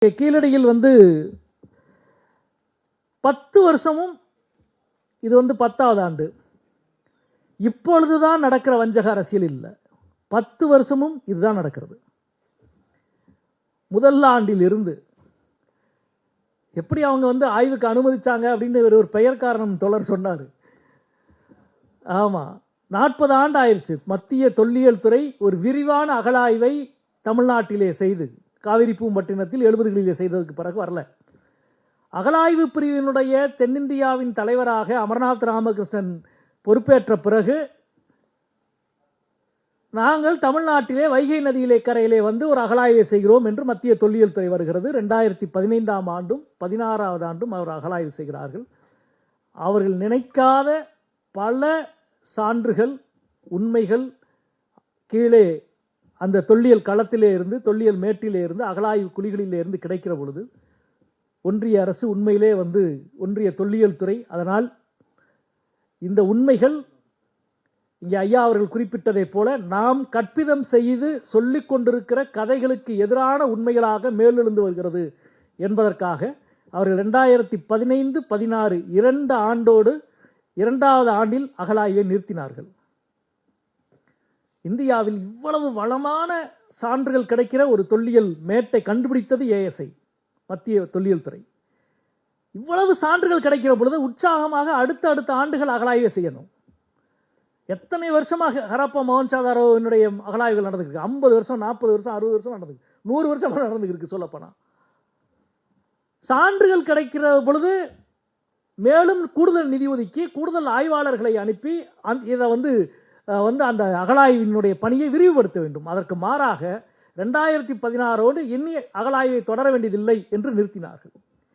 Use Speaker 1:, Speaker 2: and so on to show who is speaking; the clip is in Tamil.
Speaker 1: கீழடியில் 10 வருஷமும் இது 10வது ஆண்டு. இப்பொழுதுதான் நடக்கிற வஞ்சக அரசியல் இல்லை, 10 வருஷமும் இதுதான் நடக்கிறது. முதல் ஆண்டில் இருந்து எப்படி அவங்க ஆய்வுக்கு அனுமதிச்சாங்க அப்படின்னு ஒரு பெயர் காரணம் தோழர் சொன்னார். ஆமா, 40 ஆண்டு ஆயிடுச்சு. மத்திய தொல்லியல் துறை ஒரு விரிவான அகழாய்வை தமிழ்நாட்டிலே செய்து காவிரி பூம்பட்டினத்தில் 70களிலே செய்ததுக்கு பிறகு வரல. அகழாய்வு பிரிவினுடைய தென்னிந்தியாவின் தலைவராக அமர்நாத் ராமகிருஷ்ணன் பொறுப்பேற்ற பிறகு நாங்கள் தமிழ்நாட்டிலே வைகை நதியிலே கரையிலே ஒரு அகழாய்வை செய்கிறோம் என்று மத்திய தொல்லியல் துறை வருகிறது. 2015ஆம் ஆண்டும் 16வது ஆண்டும் அவர் அகழாய்வு செய்கிறார்கள். அவர்கள் நினைக்காத பல சான்றுகள், உண்மைகள் கீழே அந்த தொல்லியல் களத்திலே இருந்து, தொல்லியல் மேட்டிலே இருந்து, அகழாய்வு குழிகளிலே இருந்து கிடைக்கிற பொழுது ஒன்றிய அரசு உண்மையிலே ஒன்றிய தொல்லியல் துறை, அதனால் இந்த உண்மைகள் இங்கே ஐயா அவர்கள் குறிப்பிட்டதை போல நாம் கற்பிதம் செய்து சொல்லிக் கொண்டிருக்கிற கதைகளுக்கு எதிரான உண்மைகளாக மேலெழுந்து வருகிறது என்பதற்காக அவர்கள் 2015-16 2 ஆண்டோடு 2வது ஆண்டில் அகழாய்வை நிறுத்தினார்கள். இந்தியாவில் இவ்வளவு வளமான சான்றுகள் கிடைக்கிற ஒரு தொல்லியல் மேட்டை கண்டுபிடித்தது ஏஎஸ்ஐ, மத்திய தொல்லியல் துறை. இவ்வளவு சான்றுகள் கிடைக்கிற பொழுது உற்சாகமாக அடுத்த ஆண்டுகள் அகழாய்வை செய்யணும். எத்தனை வருஷமாக ஹரப்பா மோகன்சாதாரோவினுடைய அகழாய்வுகள் நடந்துருக்கு? 50 வருஷம், 40 வருஷம், 60 வருஷம் நடந்துருக்கு, 100 வருஷம் நடந்துருக்கு. சொல்லப்போனா சான்றுகள் கிடைக்கிற பொழுது மேலும் கூடுதல் நிதி ஒதுக்கி கூடுதல் ஆய்வாளர்களை அனுப்பி இதை அந்த அகழாய்வினுடைய பணியை விரிவுபடுத்த வேண்டும். அதற்கு மாறாக 2016ஓடு எண்ணி அகழாய்வை தொடர வேண்டியதில்லை என்று நிறுத்தினார்கள்.